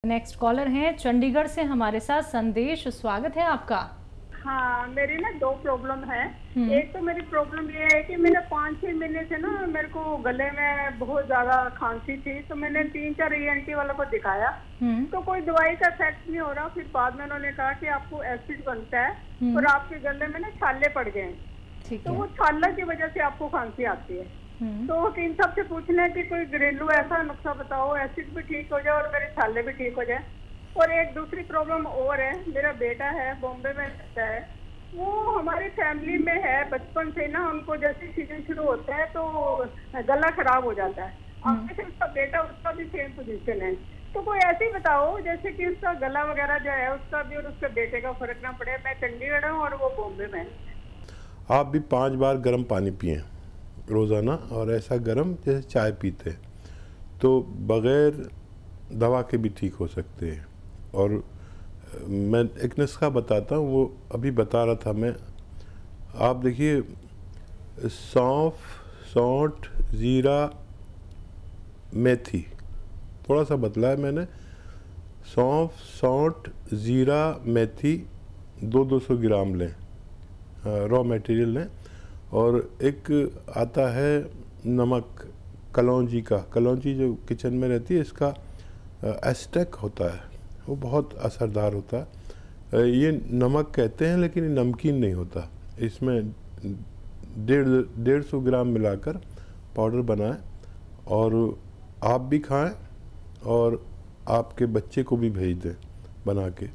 Next collar हैं चंडीगढ़ से हमारे साथ संदेश, स्वागत है आपका। हाँ, मेरी ना दो प्रॉब्लम है। एक तो मेरी प्रॉब्लम ये है कि मेरे 5-6 महीने से ना मेरे को गले में बहुत ज्यादा खांसी थी, तो मैंने 3-4 ENT वालों को दिखाया तो कोई दवाई का इफेक्ट नहीं हो रहा। फिर बाद में उन्होंने कहा कि आपको एसिड बनता है और आपके गले में ना छाले पड़ गए, तो वो छाला की वजह से आपको खांसी आती है। तो इन सबसे पूछना है कि कोई घरेलू ऐसा नुस्खा बताओ, एसिड भी ठीक हो जाए और मेरे छाले भी ठीक हो जाए। और एक दूसरी प्रॉब्लम और है, मेरा बेटा है बॉम्बे में रहता है, वो हमारी फैमिली में है बचपन से ना, उनको जैसे सीजन शुरू होता है तो गला खराब हो जाता है। आगे से उसका बेटा, उसका भी सेम पोजीशन है, तो कोई ऐसे ही बताओ जैसे कि उसका गला वगैरह जो है उसका भी और उसके बेटे का फर्क ना पड़े। मैं चंडीगढ़ हूँ और वो बॉम्बे में। आप भी 5 बार गर्म पानी पिएं रोज़ाना, और ऐसा गर्म जैसे चाय पीते, तो बग़ैर दवा के भी ठीक हो सकते हैं। और मैं एक नुस्खा बताता हूँ, वो अभी बता रहा था मैं। आप देखिए, सौंफ, सौंठ, ज़ीरा, मेथी, थोड़ा सा बदला है मैंने। सौंफ, सौंठ, ज़ीरा, मेथी 200 ग्राम लें, रॉ मटेरियल लें। और एक आता है नमक कलौंजी का, कलौंजी जो किचन में रहती है, इसका एस्टेक होता है, वो बहुत असरदार होता है। ये नमक कहते हैं लेकिन ये नमकीन नहीं होता। इसमें 150 ग्राम मिलाकर पाउडर बनाएं और आप भी खाएं और आपके बच्चे को भी भेज दें बना के।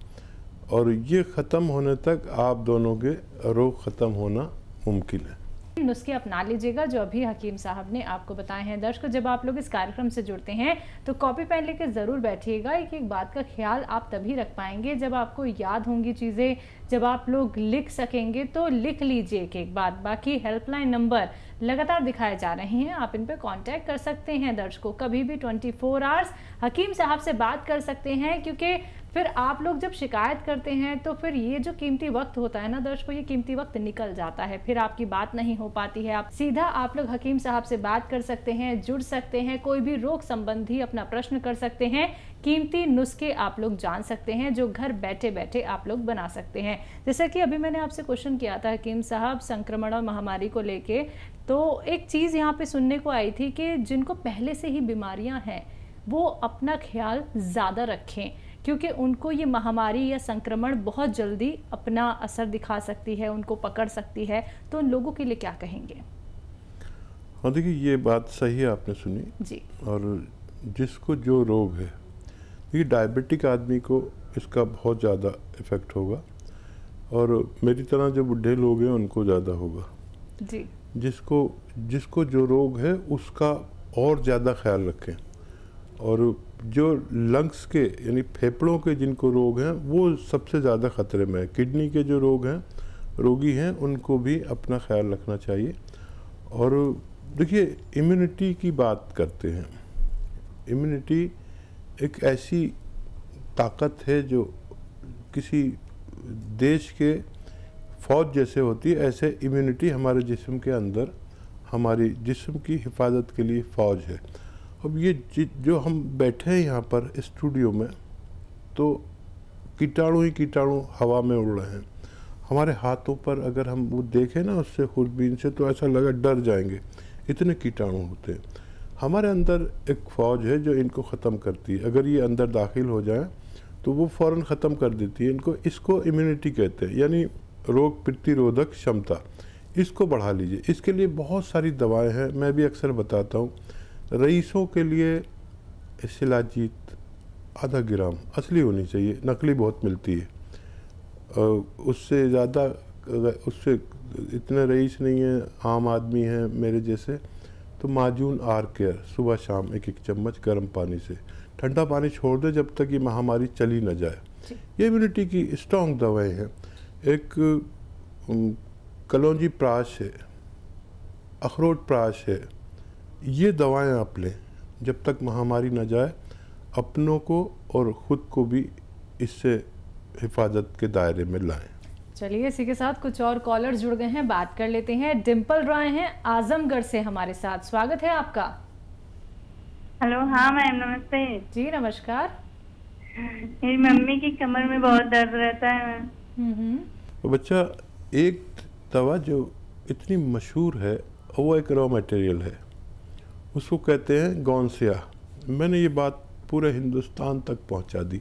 और ये ख़त्म होने तक आप दोनों के रोग ख़त्म होना मुमकिन है। नुस्खे अपना लीजिएगा जो अभी हकीम साहब ने आपको बताए हैं। दर्शकों, जब आप लोग इस कार्यक्रम से जुड़ते हैं तो कॉपी पेन लेकर ज़रूर बैठिएगा। एक एक बात का ख्याल आप तभी रख पाएंगे जब आपको याद होंगी चीज़ें, जब आप लोग लिख सकेंगे। तो लिख लीजिए एक एक बात। बाकी हेल्पलाइन नंबर लगातार दिखाए जा रहे हैं, आप इन पर कांटेक्ट कर सकते हैं। दर्शकों, कभी भी 24 आवर्स हकीम साहब से बात कर सकते हैं, क्योंकि फिर आप लोग जब शिकायत करते हैं तो फिर ये जो कीमती वक्त होता है ना दर्शकों, ये कीमती वक्त निकल जाता है, फिर आपकी बात नहीं हो पाती है। आप सीधा आप लोग हकीम साहब से बात कर सकते हैं, जुड़ सकते हैं, कोई भी रोग संबंधी अपना प्रश्न कर सकते हैं, कीमती नुस्खे आप लोग जान सकते हैं जो घर बैठे बैठे आप लोग बना सकते हैं। जैसा कि अभी मैंने आपसे क्वेश्चन किया था हकीम साहब संक्रमण और महामारी को लेके, तो एक चीज़ यहाँ पे सुनने को आई थी कि जिनको पहले से ही बीमारियाँ हैं वो अपना ख्याल ज़्यादा रखें, क्योंकि उनको ये महामारी या संक्रमण बहुत जल्दी अपना असर दिखा सकती है, उनको पकड़ सकती है। तो उन लोगों के लिए क्या कहेंगे? हाँ, देखिए, ये बात सही है, आपने सुनी जी। और जिसको जो रोग है, देखिए डायबिटिक आदमी को इसका बहुत ज़्यादा इफ़ेक्ट होगा, और मेरी तरह जो बूढ़े लोग हैं उनको ज़्यादा होगा जी। जिसको जो रोग है उसका और ज़्यादा ख्याल रखें। और जो लंग्स के यानी फेफड़ों के जिनको रोग हैं वो सबसे ज़्यादा ख़तरे में है। किडनी के जो रोगी हैं उनको भी अपना ख्याल रखना चाहिए। और देखिए, इम्यूनिटी की बात करते हैं। इम्यूनिटी एक ऐसी ताकत है जो किसी देश के फ़ौज जैसे होती है, ऐसे इम्यूनिटी हमारे जिस्म के अंदर, हमारी जिस्म की हिफाजत के लिए फ़ौज है। अब ये जो हम बैठे हैं यहाँ पर स्टूडियो में, तो कीटाणु ही कीटाणु हवा में उड़ रहे हैं। हमारे हाथों पर अगर हम वो देखें ना उससे खुरबीन से, तो ऐसा लगा डर जाएंगे, इतने कीटाणु होते हैं। हमारे अंदर एक फ़ौज है जो इनको ख़त्म करती है। अगर ये अंदर दाखिल हो जाए तो वो फ़ौरन ख़त्म कर देती है इनको। इसको इम्यूनिटी कहते हैं, यानी रोग प्रतिरोधक क्षमता। इसको बढ़ा लीजिए। इसके लिए बहुत सारी दवाएँ हैं, मैं भी अक्सर बताता हूँ। रईसों के लिए शिलाजीत आधा ग्राम असली होनी चाहिए, नकली बहुत मिलती है। उससे ज़्यादा, उससे इतने रईस नहीं है, आम आदमी हैं मेरे जैसे, तो माजून आर केयर सुबह शाम 1-1 चम्मच गर्म पानी से। ठंडा पानी छोड़ दे जब तक ये महामारी चली न जाए। ये इम्यूनिटी की स्ट्रॉन्ग दवाएं हैं। एक कलौंजी प्राश है, अखरोट प्राश है, ये दवाएं आप लें जब तक महामारी न जाए। अपनों को और ख़ुद को भी इससे हिफाजत के दायरे में लाएं। चलिए, इसी के साथ कुछ और कॉलर जुड़ गए हैं, बात कर लेते हैं। डिम्पल रॉय हैं आजमगढ़ से हमारे साथ, स्वागत है आपका। हेलो, हाँ मैम, नमस्ते जी। नमस्कार। मेरी मम्मी की कमर में बहुत दर्द रहता है। तो बच्चा, एक दवा जो इतनी मशहूर है वो एक रॉ मटेरियल है, उसको कहते हैं गौनसिया। मैंने ये बात पूरे हिंदुस्तान तक पहुंचा दी।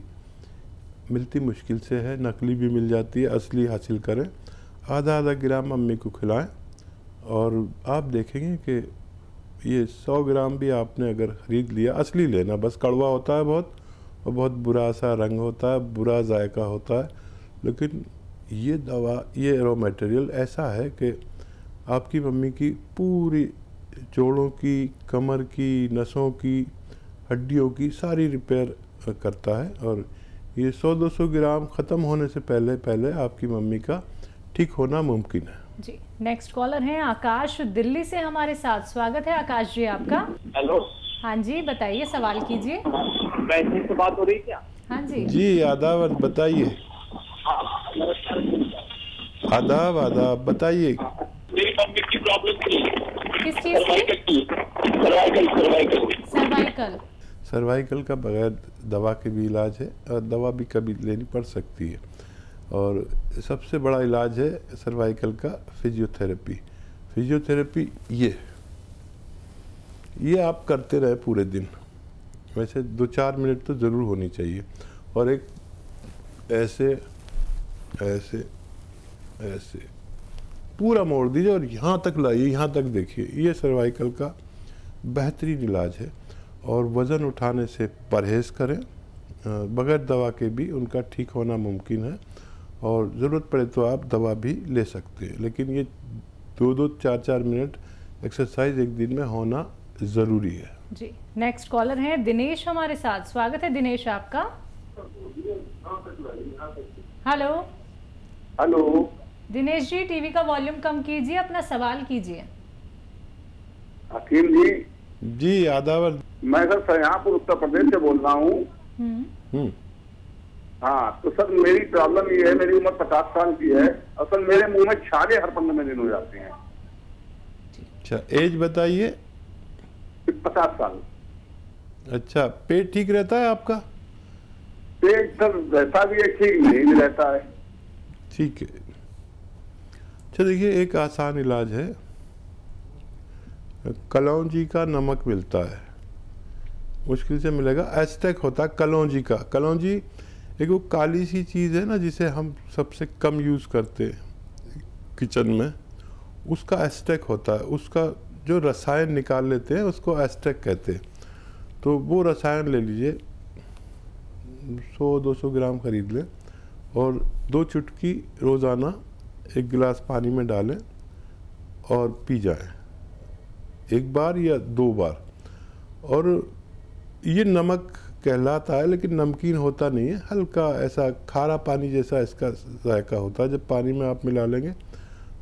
मिलती मुश्किल से है, नकली भी मिल जाती है, असली हासिल करें। आधा आधा ग्राम मम्मी को खिलाएं और आप देखेंगे कि ये 100 ग्राम भी आपने अगर ख़रीद लिया, असली लेना, बस कड़वा होता है बहुत और बहुत बुरा सा रंग होता है, बुरा जायका होता है, लेकिन ये दवा, ये रॉ मटेरियल ऐसा है कि आपकी मम्मी की पूरी जोड़ों की, कमर की, नसों की, हड्डियों की सारी रिपेयर करता है। और ये 100-200 ग्राम ख़त्म होने से पहले पहले आपकी मम्मी का ठीक होना मुमकिन है। जी, नेक्स्ट कॉलर हैं आकाश, दिल्ली से हमारे साथ। स्वागत है आकाश जी आपका। हेलो। हाँ जी, बताइए, सवाल कीजिए। वैसे से बात हो रही है क्या? हाँ जी जी, आदाब, बताइए। आदाब आदाब, बताइए। मेरी मम्मी की प्रॉब्लम थी। किस चीज़ की? सर्वाइकल। सर्वाइकल का बगैर दवा के भी इलाज है और दवा भी कभी लेनी पड़ सकती है। और सबसे बड़ा इलाज है सर्वाइकल का फिजियोथेरेपी। फिजियोथेरेपी ये आप करते रहे पूरे दिन, वैसे 2-4 मिनट तो ज़रूर होनी चाहिए। और एक ऐसे ऐसे ऐसे पूरा मोड़ दीजिए और यहाँ तक लाइए, यहाँ तक देखिए। ये सर्वाइकल का बेहतरीन इलाज है। और वज़न उठाने से परहेज़ करें, बगैर दवा के भी उनका ठीक होना मुमकिन है। और ज़रूरत पड़े तो आप दवा भी ले सकते हैं, लेकिन ये 2-2, 4-4 मिनट एक्सरसाइज एक दिन में होना ज़रूरी है। जी, नेक्स्ट कॉलर हैं दिनेश हमारे साथ। स्वागत है दिनेश आपका। Hello. Hello Dinesh ji, TV का वॉल्यूम कम कीजिए, अपना सवाल कीजिए। हकीम जी। जी, आदाब। मैं सर शाहजहाँपुर उत्तर प्रदेश से बोल रहा हूँ। हाँ, तो सर मेरी प्रॉब्लम ये है, मेरी उम्र 50 साल की है। असल मेरे मुंह में छाले हर 15 दिन हो जाते हैं। अच्छा, एज बताइए। 50 साल। अच्छा, पेट ठीक रहता है आपका? पेट सर रहता भी है, ठीक नहीं भी रहता है। ठीक है। अच्छा, देखिए, एक आसान इलाज है। कलौंजी का नमक मिलता है, मुश्किल से मिलेगा। एस्टेक होता है कलौंजी का। कलौंजी एक वो काली सी चीज़ है ना, जिसे हम सबसे कम यूज़ करते हैं किचन में, उसका एस्टेक होता है। उसका जो रसायन निकाल लेते हैं उसको एस्टेक कहते हैं। तो वो रसायन ले लीजिए, 100-200 ग्राम खरीद लें और 2 चुटकी रोज़ाना 1 गिलास पानी में डालें और पी जाएं, 1 बार या 2 बार। और ये नमक कहलाता है, लेकिन नमकीन होता नहीं है, हल्का ऐसा खारा पानी जैसा इसका जायका होता है जब पानी में आप मिला लेंगे।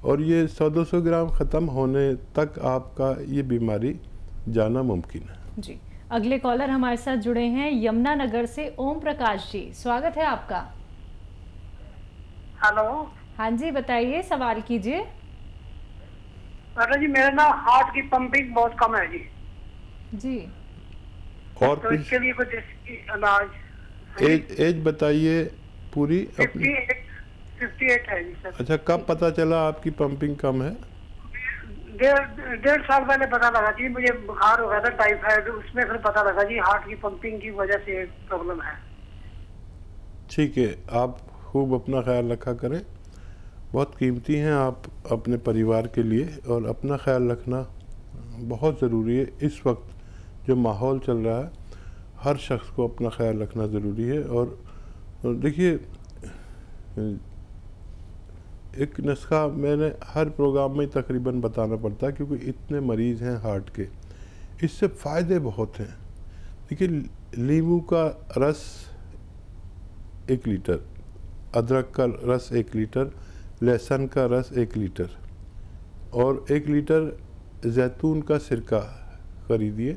और ये 100-200 ग्राम ख़त्म होने तक आपका ये बीमारी जाना मुमकिन है। जी, अगले कॉलर हमारे साथ जुड़े हैं यमुनानगर से ओम प्रकाश जी। स्वागत है आपका। हेलो। हाँ जी, बताइए, सवाल कीजिए। अरे जी, मेरा ना हार्ट की पंपिंग बहुत कम है जी। जी, और तो इसके लिए कुछ इलाज। एज बताइए पूरी अपनी। 58 है जी सर। अच्छा, कब पता चला आपकी पंपिंग कम है? 1.5 साल पहले पता लगा जी, मुझे बुखार हो गया था, टाइफाइड, उसमें फिर पता लगा जी हार्ट की पंपिंग की वजह से प्रॉब्लम है। ठीक है, आप खूब अपना ख्याल रखा करें, बहुत कीमती हैं आप अपने परिवार के लिए, और अपना ख्याल रखना बहुत ज़रूरी है। इस वक्त जो माहौल चल रहा है, हर शख्स को अपना ख्याल रखना ज़रूरी है। और देखिए, एक नुस्खा मैंने हर प्रोग्राम में तकरीबन बताना पड़ता है, क्योंकि इतने मरीज़ हैं हार्ट के, इससे फ़ायदे बहुत हैं। देखिए, नींबू का रस 1 लीटर, अदरक का रस 1 लीटर, लहसुन का रस 1 लीटर और 1 लीटर जैतून का सिरका खरीदिए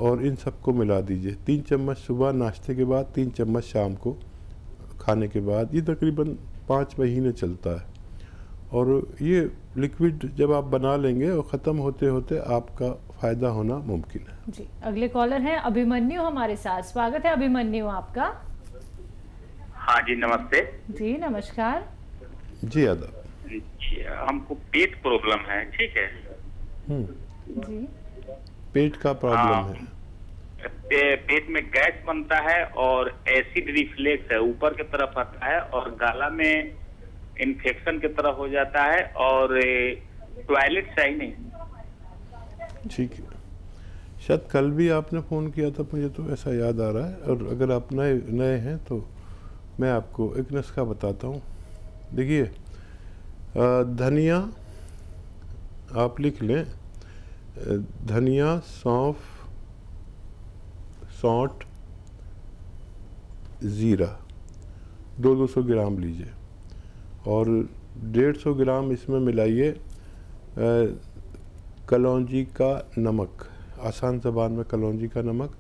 और इन सबको मिला दीजिए। 3 चम्मच सुबह नाश्ते के बाद, 3 चम्मच शाम को खाने के बाद। ये तकरीबन 5 महीने चलता है। और ये लिक्विड जब आप बना लेंगे और ख़त्म होते होते आपका फ़ायदा होना मुमकिन है। जी, अगले कॉलर हैं अभिमन्यु हमारे साथ। स्वागत है अभिमन्यु आपका। हाँ जी नमस्ते। जी नमस्कार। जी आदाब। हमको पेट प्रॉब्लम है, ठीक है। जी पेट का प्रॉब्लम है। पेट में गैस बनता है और एसिड रिफ्लेक्स है, ऊपर की तरफ आता है और गला में इन्फेक्शन की तरह हो जाता है और टॉयलेट सही नहीं। ठीक है, शायद कल भी आपने फ़ोन किया था, मुझे तो ऐसा याद आ रहा है। और अगर आप नए हैं तो मैं आपको एक नुस्खा बताता हूँ। देखिए, धनिया आप लिख लें, धनिया, सौंफ, सौंठ, ज़ीरा 200 ग्राम लीजिए और 150 ग्राम इसमें मिलाइए कलौंजी का नमक। आसान ज़बान में कलौंजी का नमक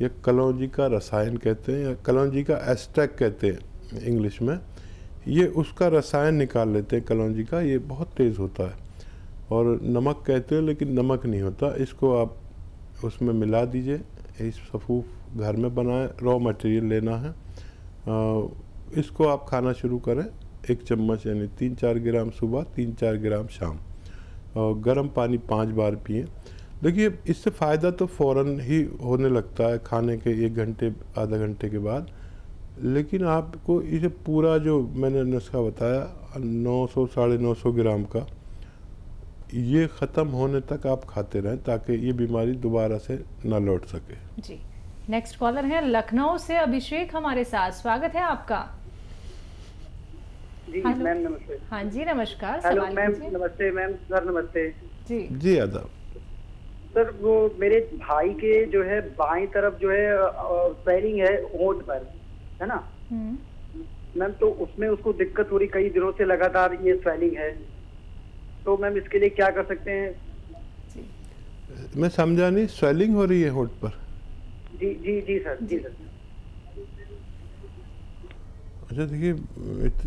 या कलौंजी का रसायन कहते हैं या कलौंजी का एस्ट्रैक्ट कहते हैं इंग्लिश में। ये उसका रसायन निकाल लेते हैं कलौंजी का, ये बहुत तेज़ होता है और नमक कहते हैं लेकिन नमक नहीं होता। इसको आप उसमें मिला दीजिए। इस सफ़ूफ घर में बनाएं, रॉ मटेरियल लेना है। इसको आप खाना शुरू करें, 1 चम्मच यानी 3-4 ग्राम सुबह, 3-4 ग्राम शाम, और गर्म पानी 5 बार पिएं। देखिए, इससे फ़ायदा तो फ़ौरन ही होने लगता है खाने के 1 घंटे आधा घंटे के बाद, लेकिन आपको इसे पूरा जो मैंने नुस्खा बताया 900 950 ग्राम का, ये ख़त्म होने तक आप खाते रहें ताकि ये बीमारी दोबारा से ना लौट सके। जी, नेक्स्ट कॉलर है लखनऊ से अभिषेक हमारे साथ, स्वागत है आपका। जी मैम नमस्ते। हाँ जी नमस्कार। हेलो मैम, नमस्ते मैम, सर नमस्ते। जी आदाब। सर वो मेरे भाई के जो है बाईं तरफ जो है स्वेलिंग है होंठ पर, है ना मैम, तो उसमें उसको दिक्कत हो रही, कई दिनों से लगातार ये स्वेलिंग है, तो मैम इसके लिए क्या कर सकते हैं? मैं समझा नहीं, स्वेलिंग हो रही है होंठ पर? जी जी जी सर, जी सर। अच्छा देखिए,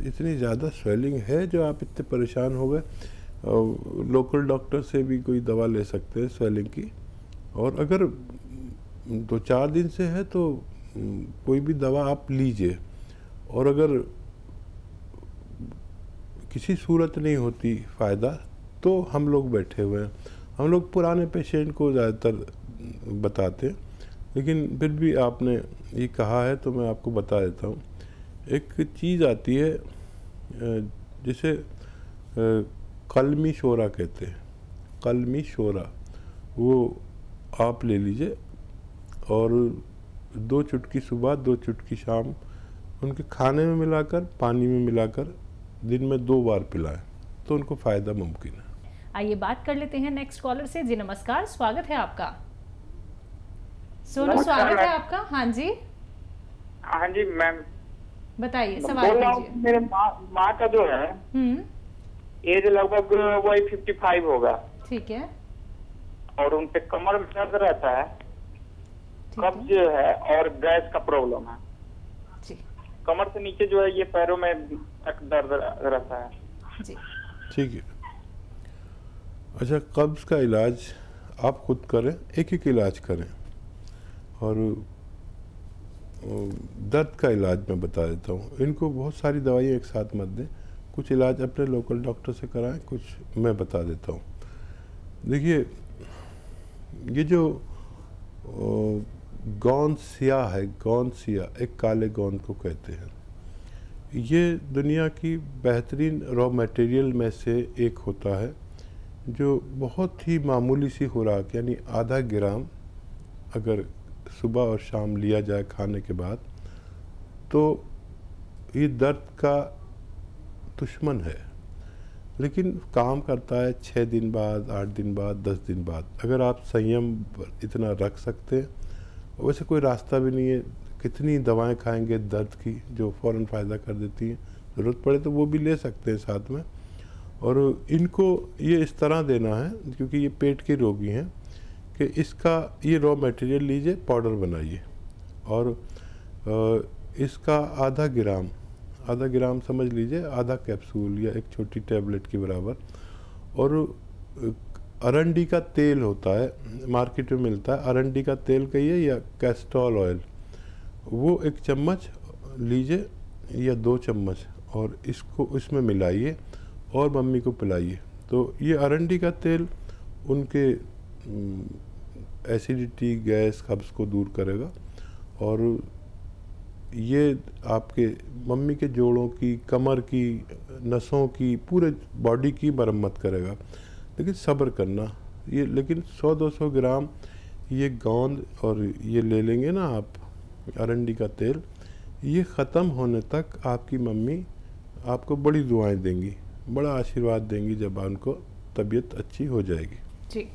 इतनी ज़्यादा स्वेलिंग है जो आप इतने परेशान हो गए, लोकल डॉक्टर से भी कोई दवा ले सकते हैं स्वेलिंग की। और अगर 2-4 दिन से है तो कोई भी दवा आप लीजिए। और अगर किसी सूरत नहीं होती फ़ायदा तो हम लोग बैठे हुए हैं। हम लोग पुराने पेशेंट को ज़्यादातर बताते हैं, लेकिन फिर भी आपने ये कहा है तो मैं आपको बता देता हूँ। एक चीज़ आती है जिसे कलमी शोरा कहते हैं, कलमी शोरा, वो आप ले लीजिए और 2 चुटकी सुबह 2 चुटकी शाम उनके खाने में मिलाकर, पानी में मिलाकर दिन में 2 बार पिलाएं तो उनको फ़ायदा मुमकिन है। आइए बात कर लेते हैं नेक्स्ट कॉलर से। जी नमस्कार, स्वागत है आपका। सोनू, स्वागत है आपका। हाँ जी। हाँ जी मैम, बताइए, सवाल कीजिए। मेरे माँ का जो है एज लगभग वही 55 होगा। ठीक है। और उनके कमर में दर्द रहता है, कब्ज है और गैस का प्रॉब्लम है। कमर से नीचे जो है ये पैरों में तक दर्द रहता है। जी ठीक है। अच्छा, कब्ज का इलाज आप खुद करें, एक इलाज करें। और दर्द का इलाज मैं बता देता हूँ। इनको बहुत सारी दवाइयाँ एक साथ मत दें, कुछ इलाज अपने लोकल डॉक्टर से कराएं, कुछ मैं बता देता हूँ। देखिए, ये जो गोंद सिया है, गोंद सिया, एक काले गोंद को कहते हैं, ये दुनिया की बेहतरीन रॉ मटेरियल में से एक होता है जो बहुत ही मामूली सी खुराक यानी आधा ग्राम अगर सुबह और शाम लिया जाए खाने के बाद तो ये दर्द का दुश्मन है, लेकिन काम करता है 6 दिन बाद, 8 दिन बाद, 10 दिन बाद। अगर आप संयम इतना रख सकते हैं, वैसे कोई रास्ता भी नहीं है। कितनी दवाएं खाएंगे दर्द की जो फ़ौरन फ़ायदा कर देती हैं, ज़रूरत पड़े तो वो भी ले सकते हैं साथ में। और इनको ये इस तरह देना है, क्योंकि ये पेट के रोगी हैं, कि इसका ये रॉ मटेरियल लीजिए, पाउडर बनाइए और इसका आधा ग्राम समझ लीजिए, आधा कैप्सूल या एक छोटी टैबलेट के बराबर। और अरंडी का तेल होता है, मार्केट में मिलता है, अरंडी का तेल कहिए या कैस्ट्रॉल ऑयल, वो 1 चम्मच लीजिए या 2 चम्मच और इसको इसमें मिलाइए और मम्मी को पिलाइए। तो ये अरंडी का तेल उनके एसिडिटी, गैस, कब्ज़ को दूर करेगा और ये आपके मम्मी के जोड़ों की, कमर की, नसों की, पूरे बॉडी की मरम्मत करेगा। लेकिन सब्र करना, ये लेकिन 100-200 ग्राम ये गोंद और ये ले लेंगे ना आप, अरंडी का तेल, ये ख़त्म होने तक आपकी मम्मी आपको बड़ी दुआएं देंगी, बड़ा आशीर्वाद देंगी जब उनको तबीयत अच्छी हो जाएगी। जी।